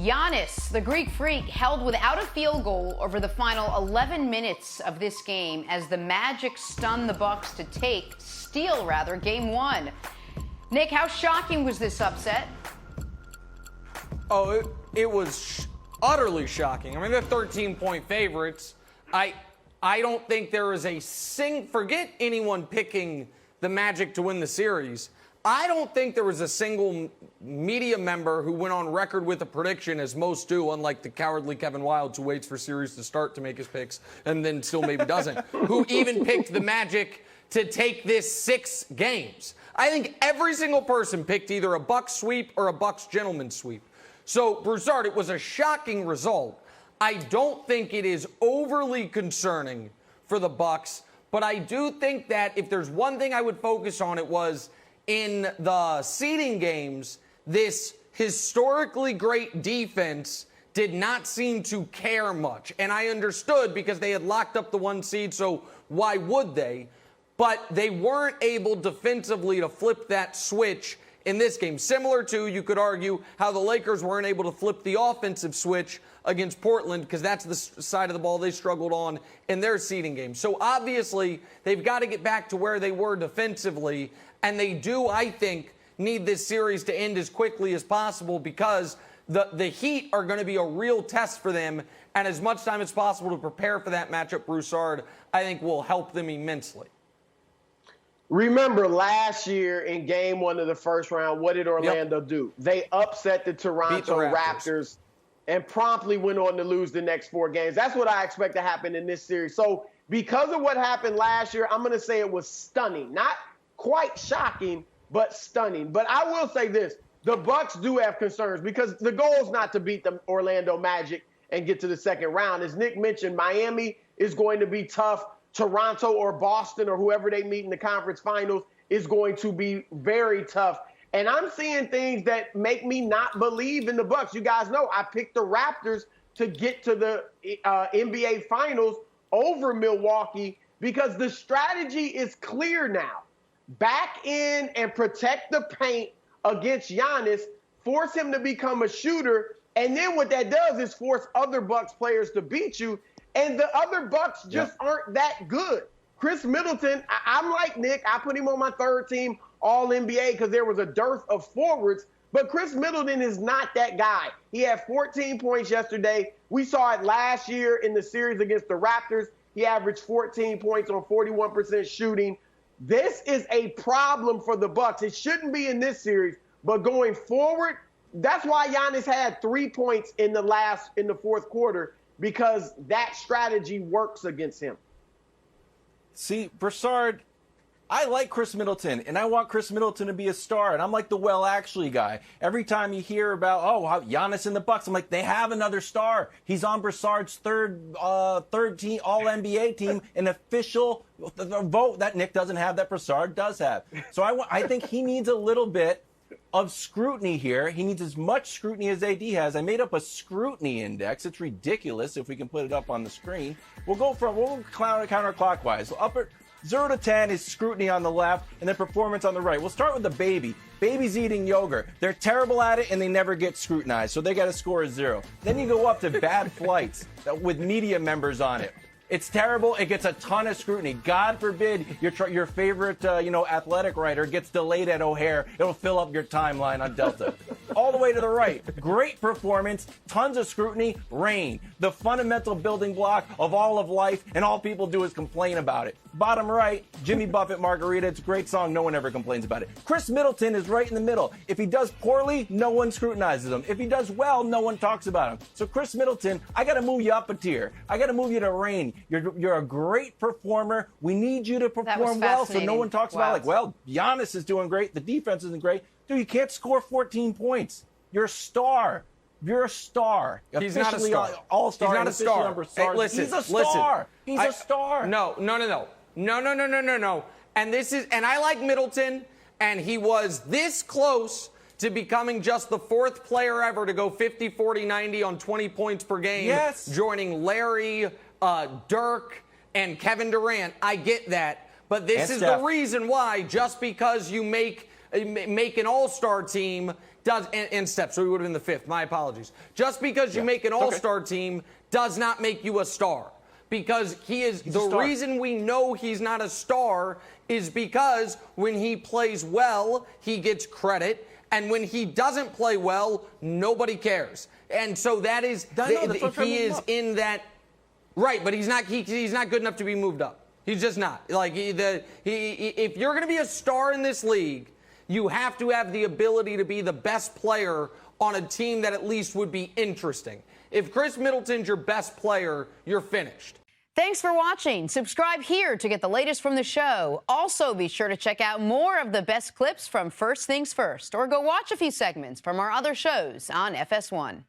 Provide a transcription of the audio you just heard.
Giannis, the Greek Freak, held without a field goal over the final 11 minutes of this game as the Magic stunned the Bucks to steal Game 1. Nick, how shocking was this upset? Oh, it was utterly shocking. I mean, they're 13-point favorites. I don't think there is forget anyone picking the Magic to win the series. I don't think there was a single media member who went on record with a prediction, as most do, unlike the cowardly Kevin Wildes, who waits for series to start to make his picks and then still maybe doesn't, who even picked the Magic to take this 6 games. I think every single person picked either a Bucks sweep or a Bucks gentleman's sweep. So, Broussard, it was a shocking result. I don't think it is overly concerning for the Bucks, but I do think that if there's one thing I would focus on, it was in the seeding games, this historically great defense did not seem to care much. And I understood because they had locked up the 1 seed, so why would they? But they weren't able defensively to flip that switch in this game. Similar to, you could argue, how the Lakers weren't able to flip the offensive switch against Portland, because that's the side of the ball they struggled on in their seeding game. So obviously, they've got to get back to where they were defensively, and they do, I think, need this series to end as quickly as possible, because the Heat are going to be a real test for them, and as much time as possible to prepare for that matchup, Broussard, I think will help them immensely. Remember last year in game 1 of the first round, what did Orlando do? They upset the Toronto Raptors and promptly went on to lose the next 4 games. That's what I expect to happen in this series. So because of what happened last year, I'm going to say it was stunning. Not quite shocking, but stunning. But I will say this. The Bucks do have concerns because the goal is not to beat the Orlando Magic and get to the second round. As Nick mentioned, Miami is going to be tough. Toronto or Boston or whoever they meet in the conference finals is going to be very tough. And I'm seeing things that make me not believe in the Bucks. You guys know I picked the Raptors to get to the NBA Finals over Milwaukee because the strategy is clear now. Back in and protect the paint against Giannis, force him to become a shooter, and then what that does is force other Bucks players to beat you. And the other Bucks just aren't that good. Chris Middleton, I'm like Nick. I put him on my 3rd team All-NBA because there was a dearth of forwards. But Chris Middleton is not that guy. He had 14 points yesterday. We saw it last year in the series against the Raptors. He averaged 14 points on 41% shooting. This is a problem for the Bucks. It shouldn't be in this series. But going forward, that's why Giannis had 3 points in the 4th quarter, because that strategy works against him. See, Broussard, I like Chris Middleton, and I want Chris Middleton to be a star, and I'm like the well-actually guy. Every time you hear about, how Giannis and the Bucks, I'm like, they have another star. He's on Broussard's third team, All-NBA team, an official vote that Nick doesn't have, that Broussard does have. So I think he needs a little bit of scrutiny here. He needs as much scrutiny as AD has. I made up a scrutiny index. It's ridiculous if we can put it up on the screen. We'll go counterclockwise. Upper 0 to 10 is scrutiny on the left, and then performance on the right. We'll start with the baby. Baby's eating yogurt. They're terrible at it, and they never get scrutinized, so they got to score a 0. Then you go up to bad flights with media members on it. It's terrible. It gets a ton of scrutiny. God forbid your favorite, athletic writer gets delayed at O'Hare. It'll fill up your timeline on Delta. All the way to the right. Great performance. Tons of scrutiny. Rain. The fundamental building block of all of life, and all people do is complain about it. Bottom right, Jimmy Buffett Margarita. It's a great song. No one ever complains about it. Chris Middleton is right in the middle. If he does poorly, no one scrutinizes him. If he does well, no one talks about him. So Chris Middleton, I got to move you up a tier. I got to move you to Rain. You're a great performer. We need you to perform well so no one talks about Giannis is doing great. The defense isn't great. Dude, you can't score 14 points. You're a star. You're a star. He's not a star. All-star. He's not a star. Hey, listen, he's a star. He's a star. No. And I like Middleton, and he was this close to becoming just the 4th player ever to go 50, 40, 90 on 20 points per game, joining Larry, Dirk, and Kevin Durant. I get that. But this is the reason why, just because you make an all-star team and Steph, so he would have been the fifth. My apologies. Just because you make an all-star team does not make you a star. Because he's the reason we know he's not a star is because when he plays well, he gets credit. And when he doesn't play well, nobody cares. And so that is, he is in that, right, but he's not good enough to be moved up. He's just not. Like, if you're going to be a star in this league, you have to have the ability to be the best player on a team that at least would be interesting. If Chris Middleton's your best player, you're finished. Thanks for watching. Subscribe here to get the latest from the show. Also, be sure to check out more of the best clips from First Things First, or go watch a few segments from our other shows on FS1.